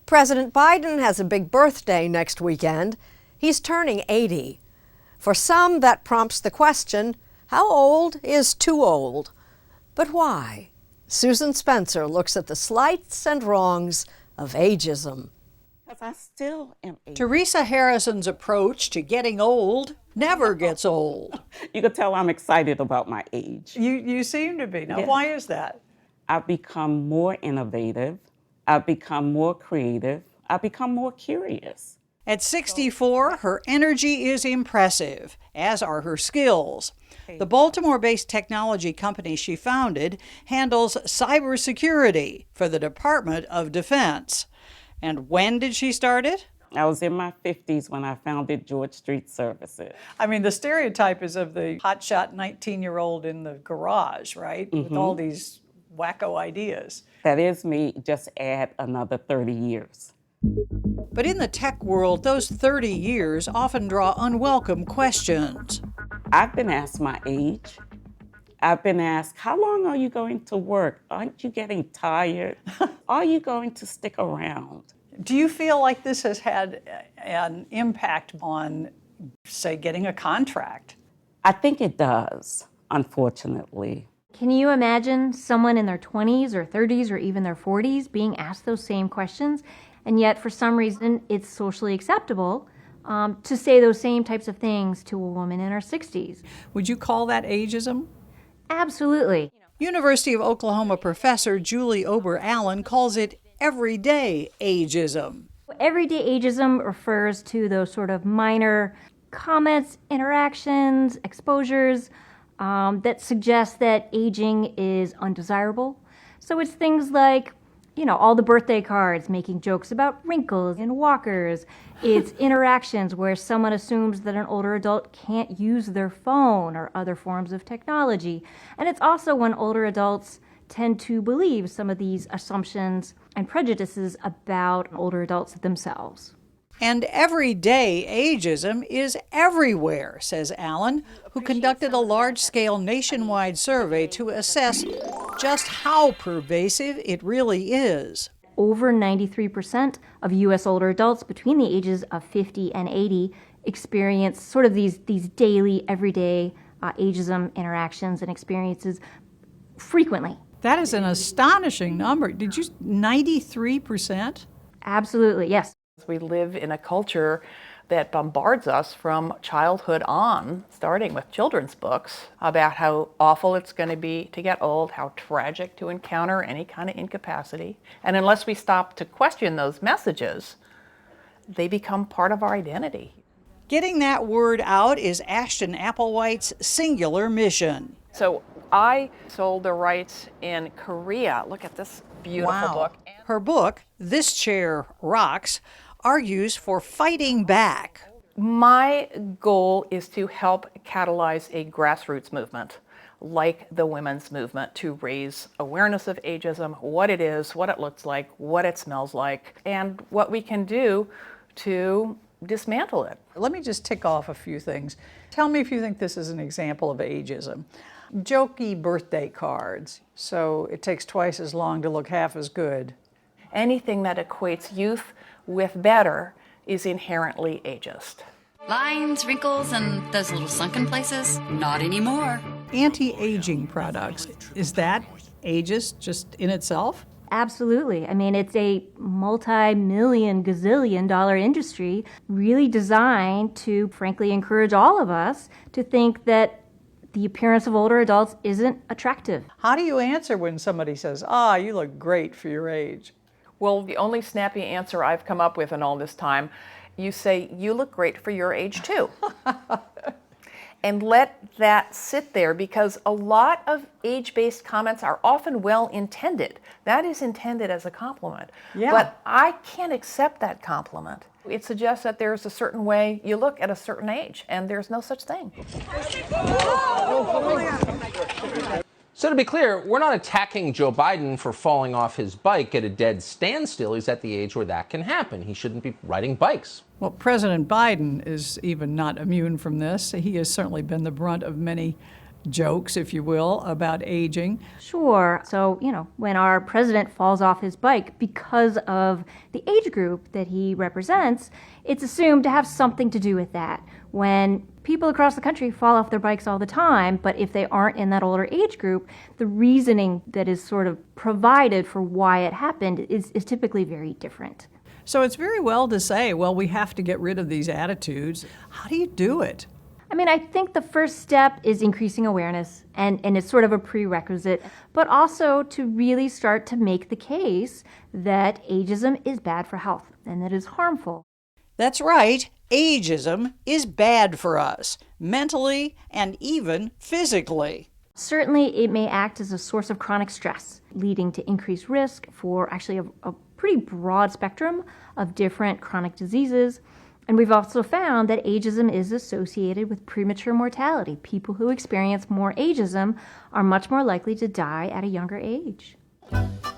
President Biden has a big birthday next weekend. He's turning 80. For some, that prompts the question, how old is too old? But why? Susan Spencer looks at the slights and wrongs of ageism. Because I still am 80. Teresa Harrison's approach to getting old never gets old. You can tell I'm excited about my age. You seem to be. Now, Yeah. Why is that? I've become more innovative. I've become more creative. I've become more curious. At 64, her energy is impressive, as are her skills. The Baltimore-based technology company she founded handles cybersecurity for the Department of Defense. And when did she start it? I was in my 50s when I founded George Street Services. I mean, the stereotype is of the hotshot 19-year-old in the garage, right? With all these wacko ideas. That is me, just add another 30 years. But in the tech world, those 30 years often draw unwelcome questions. I've been asked my age. I've been asked, how long are you going to work? Aren't you getting tired? Are you going to stick around? Do you feel like this has had an impact on, say, getting a contract? I think it does, unfortunately. Can you imagine someone in their 20s or 30s or even their 40s being asked those same questions? And yet, for some reason, it's socially acceptable to say those same types of things to a woman in her 60s. Would you call that ageism? Absolutely. University of Oklahoma professor Julie Ober-Allen calls it everyday ageism. Everyday ageism refers to those sort of minor comments, interactions, exposures that suggest that aging is undesirable. So it's things like, all the birthday cards making jokes about wrinkles and walkers. It's interactions where someone assumes that an older adult can't use their phone or other forms of technology. And it's also when older adults tend to believe some of these assumptions and prejudices about older adults themselves. And everyday ageism is everywhere, says Allen, who conducted a large-scale nationwide survey to assess just how pervasive it really is. Over 93% of U.S. older adults between the ages of 50 and 80 experience sort of these daily, everyday ageism interactions and experiences frequently. That is an astonishing number. 93%? Absolutely, yes. We live in a culture that bombards us from childhood on, starting with children's books, about how awful it's going to be to get old, how tragic to encounter any kind of incapacity. And unless we stop to question those messages, they become part of our identity. Getting that word out is Ashton Applewhite's singular mission. So I sold the rights in Korea. Look at this beautiful book. Her book, This Chair Rocks, argues for fighting back. My goal is to help catalyze a grassroots movement like the women's movement to raise awareness of ageism, what it is, what it looks like, what it smells like, and what we can do to dismantle it. Let me just tick off a few things. Tell me if you think this is an example of ageism. Jokey birthday cards, so it takes twice as long to look half as good. Anything that equates youth with better is inherently ageist. Lines, wrinkles, and those little sunken places? Not anymore. Anti-aging products, is that ageist just in itself? Absolutely. I mean, it's a multi-million, gazillion-dollar industry really designed to, frankly, encourage all of us to think that the appearance of older adults isn't attractive. How do you answer when somebody says, you look great for your age? Well, the only snappy answer I've come up with in all this time, you say, you look great for your age too. And let that sit there, because a lot of age-based comments are often well-intended. That is intended as a compliment. Yeah. But I can't accept that compliment. It suggests that there's a certain way you look at a certain age, and there's no such thing. So to be clear, we're not attacking Joe Biden for falling off his bike at a dead standstill. He's at the age where that can happen. He shouldn't be riding bikes. Well, President Biden is even not immune from this. He has certainly been the brunt of many jokes, if you will, about aging. Sure. So, when our president falls off his bike because of the age group that he represents, it's assumed to have something to do with that. When people across the country fall off their bikes all the time, but if they aren't in that older age group, the reasoning that is sort of provided for why it happened is typically very different. So it's very well to say, well, we have to get rid of these attitudes. How do you do it? I think the first step is increasing awareness, and it's sort of a prerequisite, but also to really start to make the case that ageism is bad for health and that it is harmful. That's right. Ageism is bad for us, mentally and even physically. Certainly, it may act as a source of chronic stress, leading to increased risk for actually a pretty broad spectrum of different chronic diseases. And we've also found that ageism is associated with premature mortality. People who experience more ageism are much more likely to die at a younger age.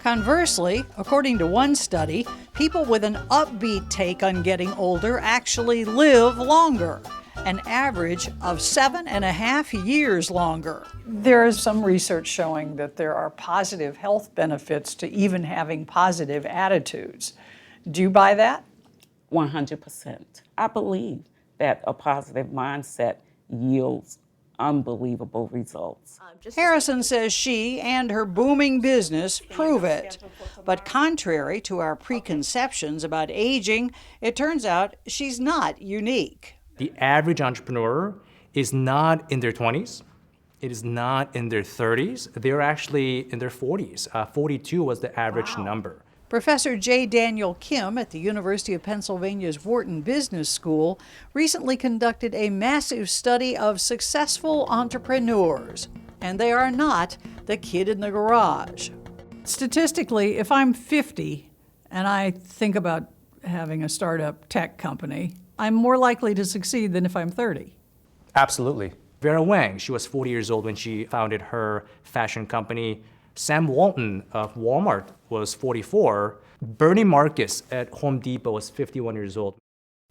Conversely, according to one study, people with an upbeat take on getting older actually live longer, an average of 7.5 years longer. There is some research showing that there are positive health benefits to even having positive attitudes. Do you buy that? 100%. I believe that a positive mindset yields unbelievable results. Harrison says she and her booming business prove it. But contrary to our preconceptions about aging, it turns out she's not unique. The average entrepreneur is not in their 20s. It is not in their 30s. They're actually in their 40s. 42 was the average number. Professor J. Daniel Kim at the University of Pennsylvania's Wharton Business School recently conducted a massive study of successful entrepreneurs, and they are not the kid in the garage. Statistically, if I'm 50 and I think about having a startup tech company, I'm more likely to succeed than if I'm 30. Absolutely. Vera Wang, she was 40 years old when she founded her fashion company. Sam Walton of Walmart was 44. Bernie Marcus at Home Depot was 51 years old.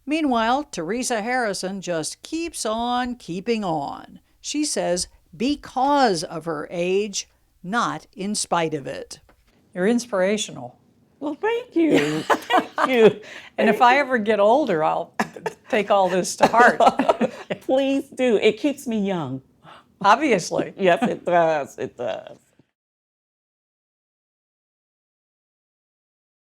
Meanwhile, Teresa Harrison just keeps on keeping on. She says because of her age, not in spite of it. You're inspirational. Well, thank you. Thank you. And if I ever get older, I'll take all this to heart. Please do. It keeps me young. Obviously. Yes, it does. It does.